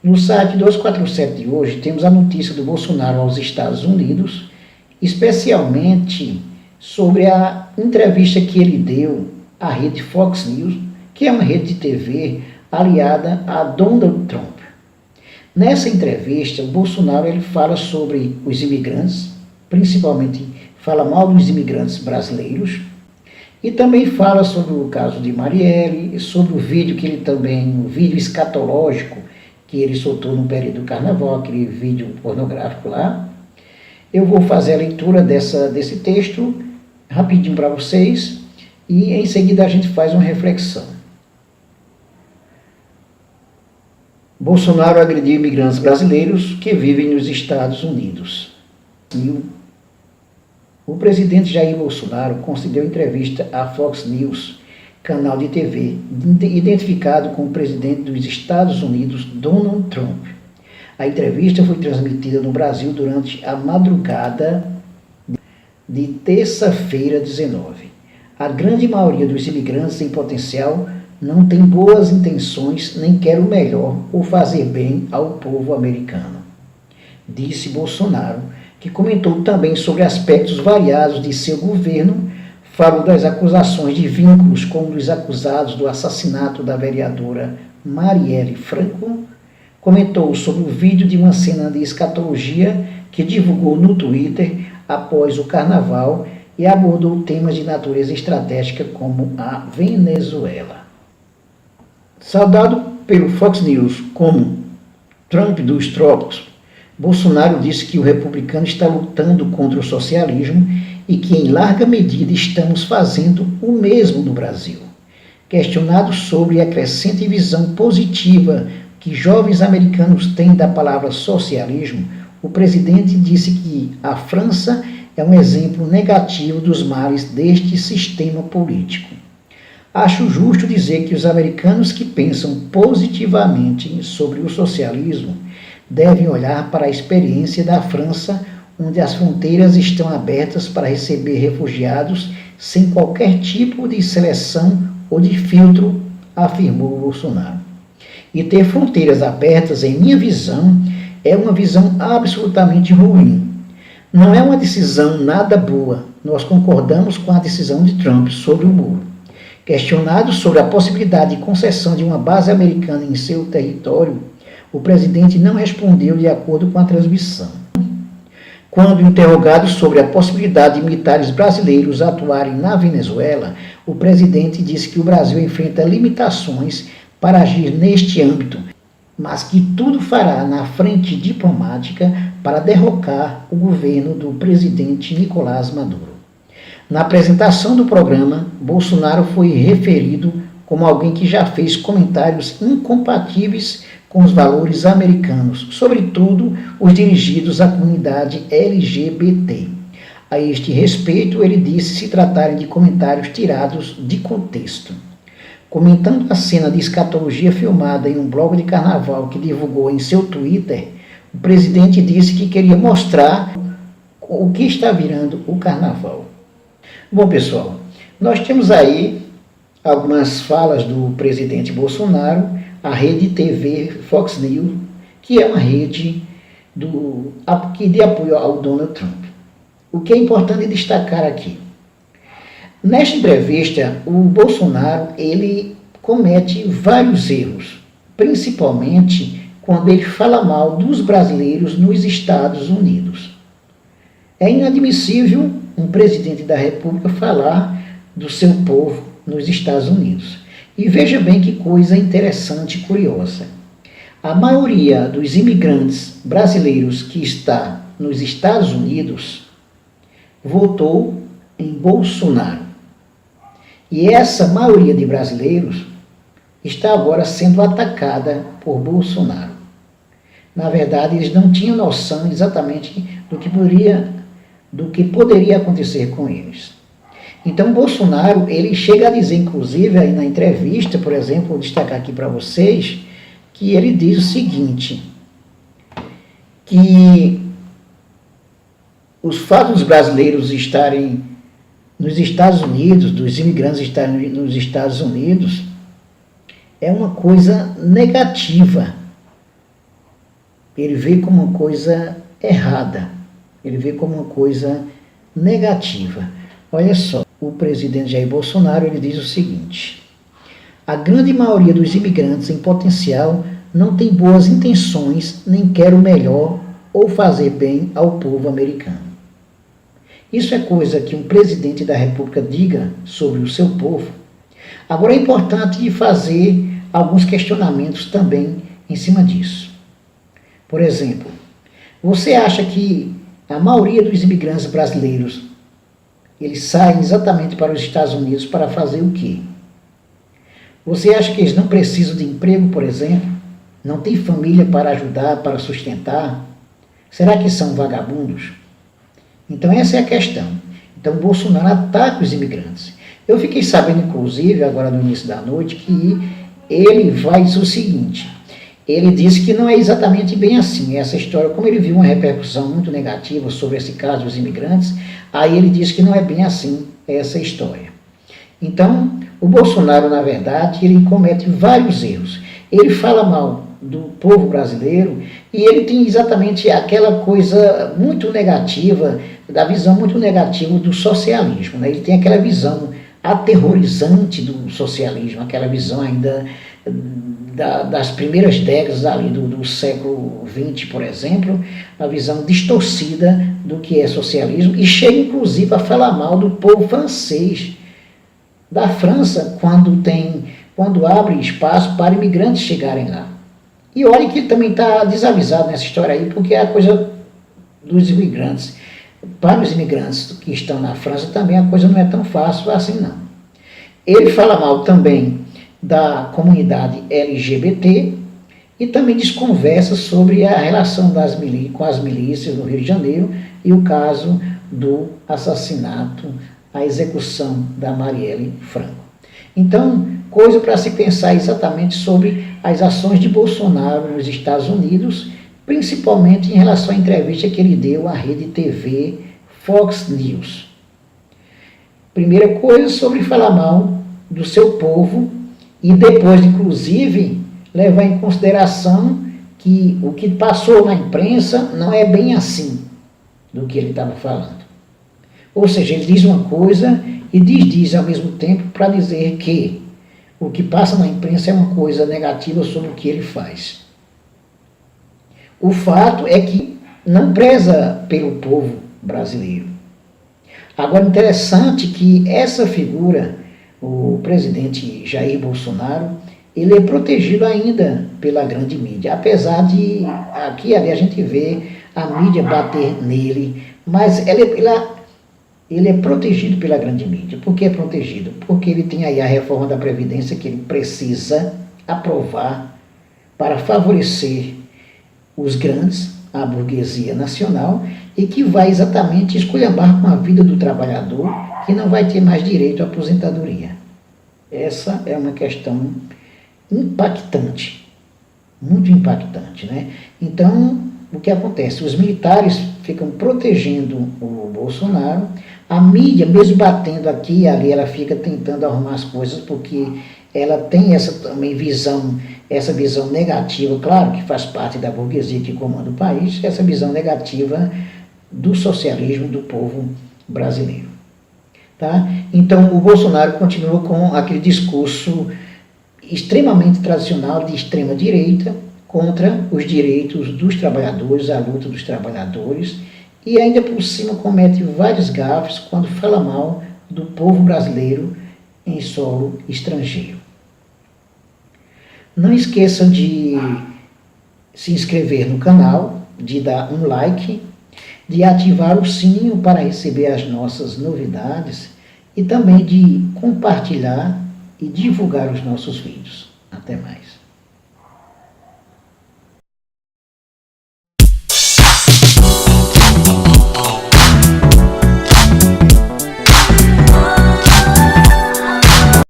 No site 247 de hoje temos a notícia do Bolsonaro aos Estados Unidos, especialmente sobre a entrevista que ele deu à rede Fox News, que é uma rede de TV aliada a Donald Trump. Nessa entrevista, o Bolsonaro ele fala sobre os imigrantes, principalmente fala mal dos imigrantes brasileiros, e também fala sobre o caso de Marielle, sobre o vídeo o vídeo escatológico que ele soltou no período do carnaval, aquele vídeo pornográfico lá. Eu vou fazer a leitura desse texto rapidinho para vocês e em seguida a gente faz uma reflexão. Bolsonaro agrediu imigrantes brasileiros que vivem nos Estados Unidos. O presidente Jair Bolsonaro concedeu entrevista à Fox News, canal de TV, identificado com o presidente dos Estados Unidos, Donald Trump. A entrevista foi transmitida no Brasil durante a madrugada de terça-feira 19. A grande maioria dos imigrantes em potencial não tem boas intenções nem quer o melhor ou fazer bem ao povo americano, disse Bolsonaro, que comentou também sobre aspectos variados de seu governo, falou das acusações de vínculos com um dos acusados do assassinato da vereadora Marielle Franco, comentou sobre o vídeo de uma cena de escatologia que divulgou no Twitter após o carnaval e abordou temas de natureza estratégica como a Venezuela. Saudado pelo Fox News como Trump dos trópicos, Bolsonaro disse que o republicano está lutando contra o socialismo e que, em larga medida, estamos fazendo o mesmo no Brasil. Questionado sobre a crescente visão positiva que jovens americanos têm da palavra socialismo, o presidente disse que a França é um exemplo negativo dos males deste sistema político. Acho justo dizer que os americanos que pensam positivamente sobre o socialismo devem olhar para a experiência da França, onde as fronteiras estão abertas para receber refugiados sem qualquer tipo de seleção ou de filtro, afirmou Bolsonaro. E ter fronteiras abertas, em minha visão, é uma visão absolutamente ruim. Não é uma decisão nada boa. Nós concordamos com a decisão de Trump sobre o muro. Questionado sobre a possibilidade de concessão de uma base americana em seu território, o presidente não respondeu de acordo com a transmissão. Quando interrogado sobre a possibilidade de militares brasileiros atuarem na Venezuela, o presidente disse que o Brasil enfrenta limitações para agir neste âmbito, mas que tudo fará na frente diplomática para derrocar o governo do presidente Nicolás Maduro. Na apresentação do programa, Bolsonaro foi referido como alguém que já fez comentários incompatíveis com os valores americanos, sobretudo os dirigidos à comunidade LGBT. A este respeito, ele disse se tratarem de comentários tirados de contexto. Comentando a cena de escatologia filmada em um blog de carnaval que divulgou em seu Twitter, o presidente disse que queria mostrar o que está virando o carnaval. Bom, pessoal, nós temos aí algumas falas do presidente Bolsonaro, a rede TV Fox News, que é uma rede de apoio ao Donald Trump. O que é importante destacar aqui? Nesta entrevista, o Bolsonaro ele comete vários erros, principalmente quando ele fala mal dos brasileiros nos Estados Unidos. É inadmissível um presidente da República falar do seu povo nos Estados Unidos. E veja bem que coisa interessante e curiosa. A maioria dos imigrantes brasileiros que está nos Estados Unidos votou em Bolsonaro. E essa maioria de brasileiros está agora sendo atacada por Bolsonaro. Na verdade, eles não tinham noção exatamente do que poderia acontecer com eles. Então, Bolsonaro, ele chega a dizer, inclusive, aí na entrevista, por exemplo, vou destacar aqui para vocês, que ele diz o seguinte, que os fatos dos brasileiros estarem nos Estados Unidos, dos imigrantes estarem nos Estados Unidos, é uma coisa negativa. ele vê como uma coisa errada, ele vê como uma coisa negativa. Olha só, o presidente Jair Bolsonaro ele diz o seguinte: a grande maioria dos imigrantes em potencial não tem boas intenções, nem quer o melhor ou fazer bem ao povo americano. Isso é coisa que um presidente da República diga sobre o seu povo. Agora é importante fazer alguns questionamentos também em cima disso. Por exemplo, você acha que a maioria dos imigrantes brasileiros eles saem exatamente para os Estados Unidos para fazer o quê? Você acha que eles não precisam de emprego, por exemplo? Não tem família para ajudar, para sustentar? Será que são vagabundos? Então essa é a questão. Então Bolsonaro ataca os imigrantes. Eu fiquei sabendo, inclusive, agora no início da noite, que ele faz o seguinte: ele disse que não é exatamente bem assim essa história. Como ele viu uma repercussão muito negativa sobre esse caso dos imigrantes, aí ele disse que não é bem assim essa história. Então, o Bolsonaro, na verdade, ele comete vários erros. Ele fala mal do povo brasileiro e ele tem exatamente aquela coisa muito negativa, da visão muito negativa do socialismo, né? Ele tem aquela visão aterrorizante do socialismo, aquela visão ainda das primeiras décadas ali do século XX, por exemplo, a visão distorcida do que é socialismo, e chega inclusive a falar mal do povo francês, da França, quando abre espaço para imigrantes chegarem lá. E olha que ele também está desavisado nessa história aí, porque é a coisa dos imigrantes. Para os imigrantes que estão na França também a coisa não é tão fácil assim não. Ele fala mal também da comunidade LGBT e também desconversa sobre a relação com as milícias no Rio de Janeiro e o caso do assassinato, a execução da Marielle Franco. Então, coisa para se pensar exatamente sobre as ações de Bolsonaro nos Estados Unidos, principalmente em relação à entrevista que ele deu à rede TV Fox News. Primeira coisa, sobre falar mal do seu povo e depois, inclusive, levar em consideração que o que passou na imprensa não é bem assim do que ele estava falando. Ou seja, ele diz uma coisa e diz ao mesmo tempo para dizer que o que passa na imprensa é uma coisa negativa sobre o que ele faz. O fato é que não preza pelo povo brasileiro. Agora, interessante que essa figura, o presidente Jair Bolsonaro, ele é protegido ainda pela grande mídia, apesar de aqui e ali a gente vê a mídia bater nele, mas ele é protegido pela grande mídia. Por que é protegido? Porque ele tem aí a reforma da Previdência que ele precisa aprovar para favorecer os grandes, a burguesia nacional, e que vai exatamente esculhambar com a vida do trabalhador, que não vai ter mais direito à aposentadoria. Essa é uma questão impactante, muito impactante, né? Então, o que acontece? Os militares ficam protegendo o Bolsonaro, a mídia, mesmo batendo aqui e ali, ela fica tentando arrumar as coisas, porque ela tem essa visão negativa, claro que faz parte da burguesia que comanda o país, essa visão negativa do socialismo do povo brasileiro. Tá? Então, o Bolsonaro continua com aquele discurso extremamente tradicional de extrema-direita contra os direitos dos trabalhadores, a luta dos trabalhadores, e ainda por cima comete vários gafes quando fala mal do povo brasileiro em solo estrangeiro. Não esqueçam de se inscrever no canal, de dar um like, de ativar o sininho para receber as nossas novidades e também de compartilhar e divulgar os nossos vídeos. Até mais.